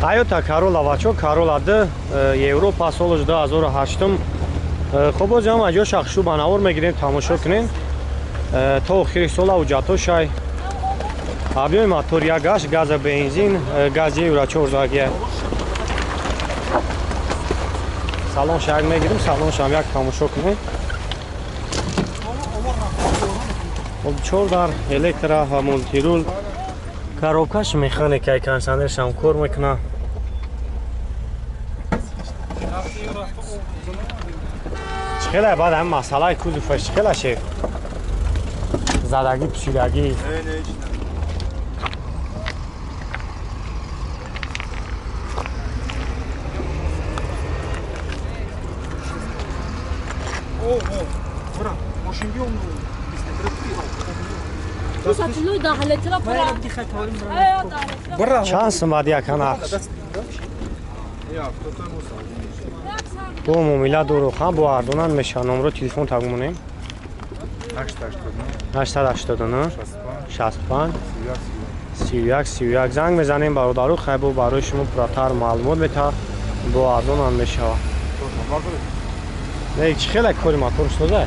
Toyota Corolla бачо Corolla 2 Европа солаш 2008 хоб боз ҳам аҷо шахшу банавор мегирем тамошо кунем то охири сола уҷато шай объёми мотор 1 газ газа бензин газ евро 4 салон шайк мегирем салон шам як тамошо кунем 4 дар электро ва мултирул коробкаш механика кондиционер шам кор мекуна چقدر بعد هم مسئله کلوفش چقدر شه زدگی پشیدگی چند سمت یکن اخش بو مومیلا دورو خان بو اردونان میشه نمره تلفن تگمونیم 889 65 31 31 زنگ بزنیم برادرو خیبو برای شما پراتر معلومات بده بو اردونان میشه نه چی خیلی کاری موتور شده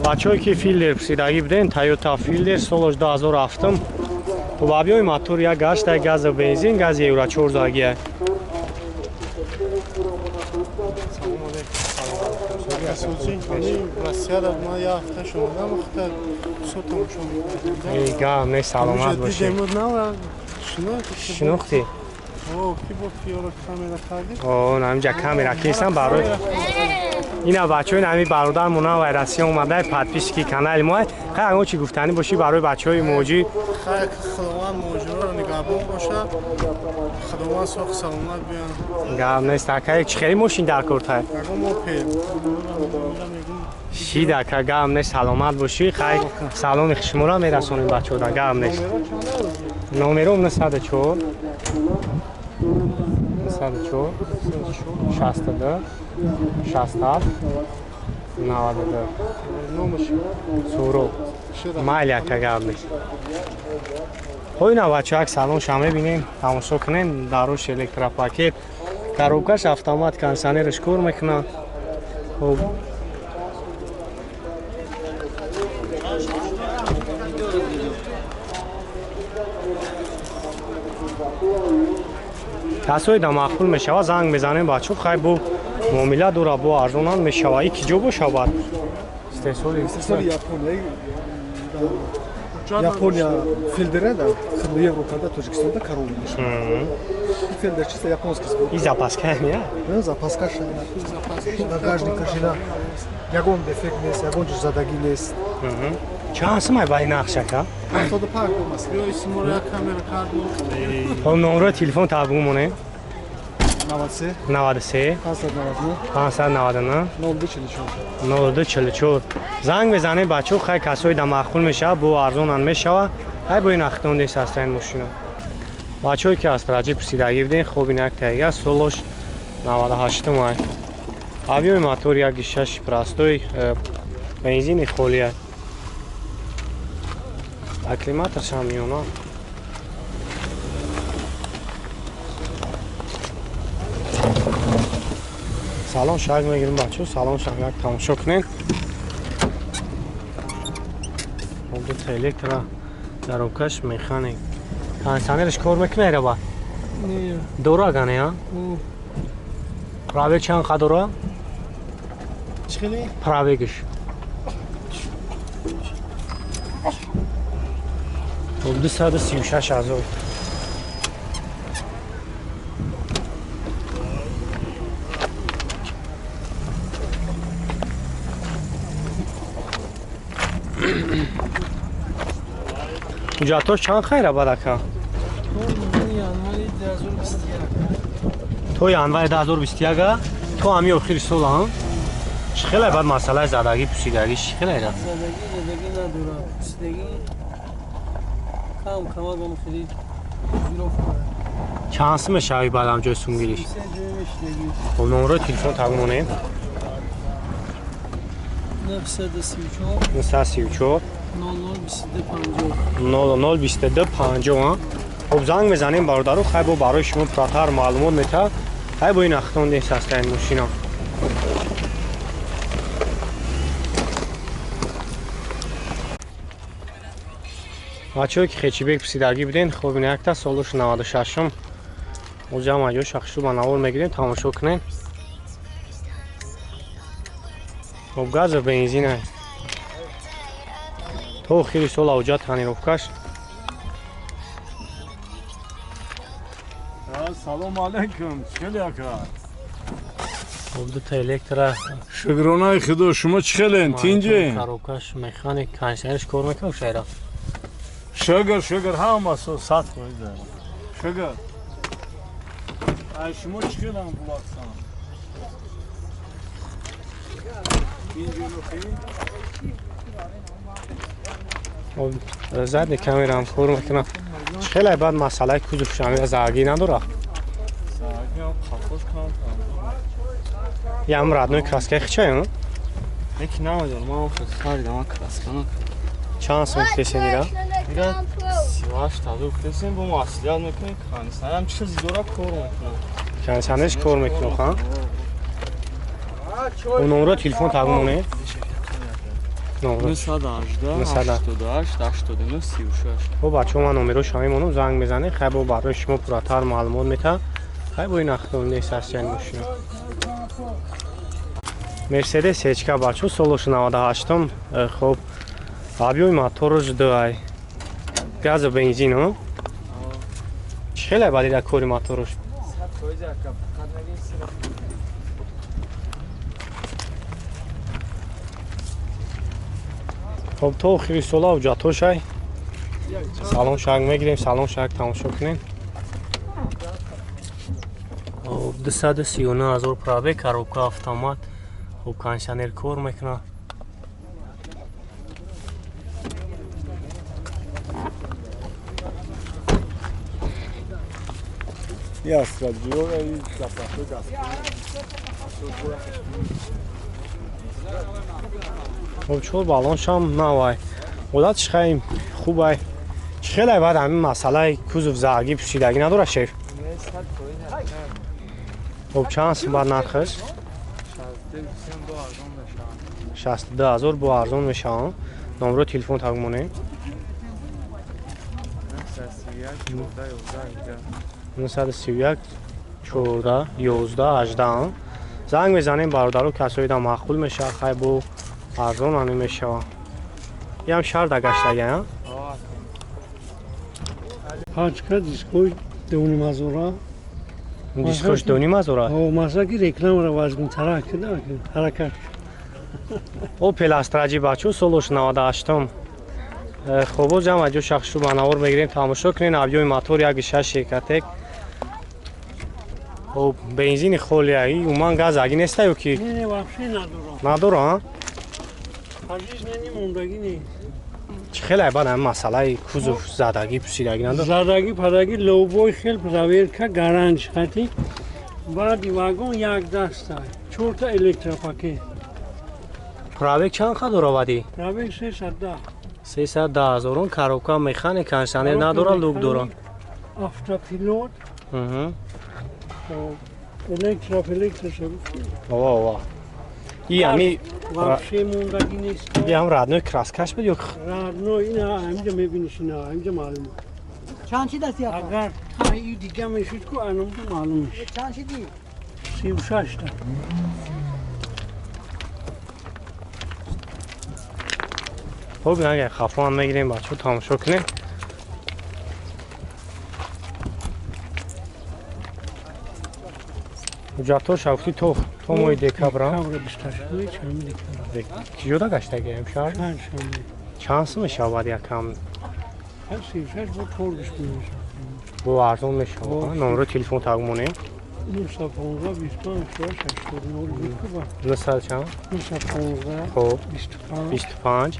بچه‌ای که فیلدر پسیدگی بدین تویوتا فیلدر سالش 2007 و объёми мотор 1 газ газ бензин газ евро 4 га не саломат боши шинохти о намҷа камера кесам барои اینا بچه‌های نمی برادرمون ها ویراسی اومده подписчики канали ما خیلی چی گفتنی باشی برای بچه‌های موجی خدمات موجی رو نگهبان باشه خدمات سوق سلامت بیان گام نیست که چه خیلی ماشین در کارت شی دکه گام نیست سلامت باشی خیلی سلام شما را میرسونیم بچه‌ها را گام نیست نمرم 904 904 62 67 92 سورو مایل یک گام نیست خب اینا بچه‌ها سلام شما ببینیم تماشا کنین داروش الکترا پاکت коробкаш автомат кондиционерش کار میکنه خب کسایی دا مقبول میشوه زنگ بزنیم بچه خیلی بو معامله داره بو ارزونان میشوه ای کی جو بشود استحصال Yaponiya filtrə də Avropada, Tacikistanda Corolla məşhur. Filtr чисто японский. И запаска не? Ну, запаска шина. Багажника шина. Ягон дефект нест, ягон задагӣ нест. Чансы май бай нақшака? 75 бомас. Ёй симора камера карду. Хом номер телефон табумоне. 93 93 599 0244 زنگ بزنید بچه‌ها خیلی کسایی دا مخول میشه بو ارزونان میشه های بو این اختون دیست هستن ماشینا بچه‌ای که از راجع پرسیدگی بدین خوب این یک تایگه سولش 98 مای объёми мотор 1.6 простой бензин خالیه аккумуляторش هم میونه سلام شاید میگیریم بچه سلام شما یک تماشا کنین دو تا الکترا دروکش مکانیک کاندیشنرش کار میکنه را با نه دورا گانه ها پرابیگ چند قدره چخیلی پرابیگش 236,000 جاتوش چند خیره بدکا تو январи 2021 تو همی آخر سال ها چه خیلی بعد مسئله زدگی پوسیدگی چه خیلی را زدگی نداره پوسیدگی کم هم خیلی چند سمه شوی بعد هم جای سونگیریش خب نمره تلفن تقمونه 934 934 00 22 50. 00 خب زنگ میزنیم برادرو خیلی با برای شما پراتر معلومات میده خیلی با این اختون دیست هسته این ماشینا بچه که خیچی بیگ پسیدگی بدین خب این یک تا سالوش 96 م اوجا هم اجا شخصو با نوار میگیریم تماشا کنین خب گاز بنزین های تو خیلی سال اوجا تانیروفکاش سلام علیکم چه کرد خب دو تا الکتره شکرانه خدا شما چه خلین تینجه کاروکاش مکانیک کنشنرش کار میکنه شایره شگر همه سو سات کویده شگر ای شما چه خلین بولاتسان خب زد کامرا هم کار میکنه خیلی بعد مسئله کجوف شمی از آگی نداره یه هم رادنوی کراسکه خیچه اونو؟ یکی نمیدونم ما خریدم من کراسکانو چند سمت کسی میره؟ میره 38 تا دو کسیم با مسئولیت میکنه کنسان هم چیزی داره کار میکنه کنسانش کار میکنه خواهم و نمره تلفن تقمونه؟ نمره 918 88 89 36 خب بچه من نمره شامی منو زنگ میزنه خیلی با برای شما پراتر معلومات میده خیلی با این اختون نیست از چند ماشین مرسدس هچکا بچه سالوش 98 م خب объём мотору ждай газ бензин ҳо чхеле балида кори моторуш хоб то охири сола уҷатошай салон шак мегирем салон шак тамошо кунем 239 000 пробег коробка автомат хоб кондиционер кор мекунад Yes, radyo ve zapatı gaz. خب چون بالون شام نوای ولات خیلی خوبه خیلی بعد همین مسئله کوزوف زرگی پوشیدگی نداره شیف خب چند سم بعد نرخش 62000 با ارزان میشه نمره تلفن تقمونه 931 14 11 18 زنگ میزنیم برادرو کسایی دا مقبول میشه خیلی با ارزان هم میشه یه هم شهر دگشتگه ها Paçka diskoy devuni mazora. دیسکوش دونی مزوره O masaki reklam ra vazgun tarak da harakat. او پلاستراجی بچو سولوش 98 م خوبو جمع جو شخصو بناور میگیریم تماشا کنین ابیوی موتور یک 6 شرکتک او بنزین خولیایی اومان گاز اگی نیسته یو کی Ne vapsi nadura. نداره ها Aziz neni mondagi ne. خیلی بعد هم مسئله کوزوف زدگی پوشیدگی نداره Zadagi padagi lowboy khel praverka garanj khati. Badi vagon yak dasta. 4 ta elektropaket. پراوک چند خواهد داره ودی؟ Pravek 310. 310,000 کاروکا میخانه کنشنر نداره لوک داره Автопилот. Elektro واه واه این همی vapsi mondagi nest. یه هم رادنوی کراسکش بود یا Radno ina hamja mebinish ina hamja malum. چند چی دستی آقا؟ Agar ta yu diga meshud ko anam to malum ish. چند چی دی؟ 36 ta. خب نه خفا هم میگیریم بچه تماشا کنیم جاتو شوفتی تو موی دکابرا Kavra bistashli chami dikara. کجا دا گشته گیم شهر Kan chami. چانس میشه باید یکم Kan 36 bu tordish binish. با ارزون میشه نمره تلفن تقمونه 915 25 80 0 نسل چند 915 خب 25 25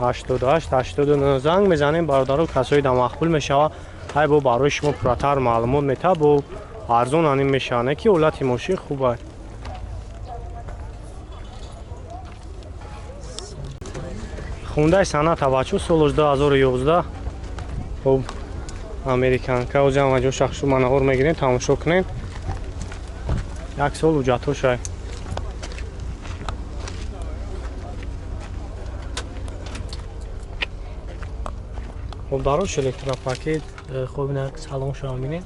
80 88 89 زنگ میزنیم برادرو کسایی دا مقبول میشه های با برای شما پراتر معلومات میته با ارزون انیم میشانه که اولتی ماشین خوبه Hyundai Sonata бачо соли 2011. Хуб американка о ҷамъ ва ҷо шахшу манаҳор мегирем тамошо кунем. Як сол ҳуҷҷатҳо шай. Хуб дарош электропакет хуб ина салоншо мебинем.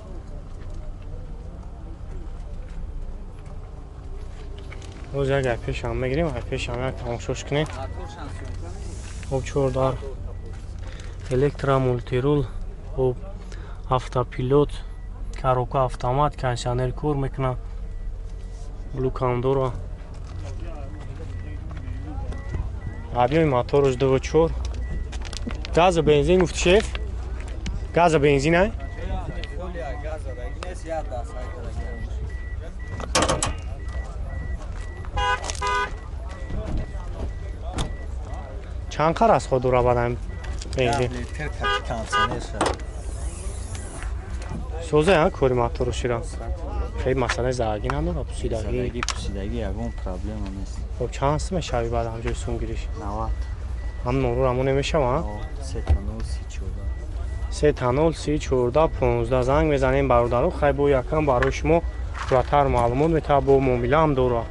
Оз як ай пешам мегирем, ай пешам як тамошош кунем. Хуб чордар электромултирул, хуб автопилот, коробка автомат, кондиционер кор мекунад, блукандора. Объёми мотора 2.4. Газ и бензин муфти шеф? Газ и бензин ай? چند قرار از خود را بدم بنزین؟ سوزه ها کوری موتور شیران خیلی مسئله زرگی نداره پوسیدگی پوسیدگی پرابلم نیست. خب چند هست میشوی بعد همجای سونگیریش 90 هم نورو همون نمیشه ها 3 تا 0 30 14 15 زنگ بزنیم برادرو خیلی با یکم برای شما فراتر معلومات میتونه با معامله هم داره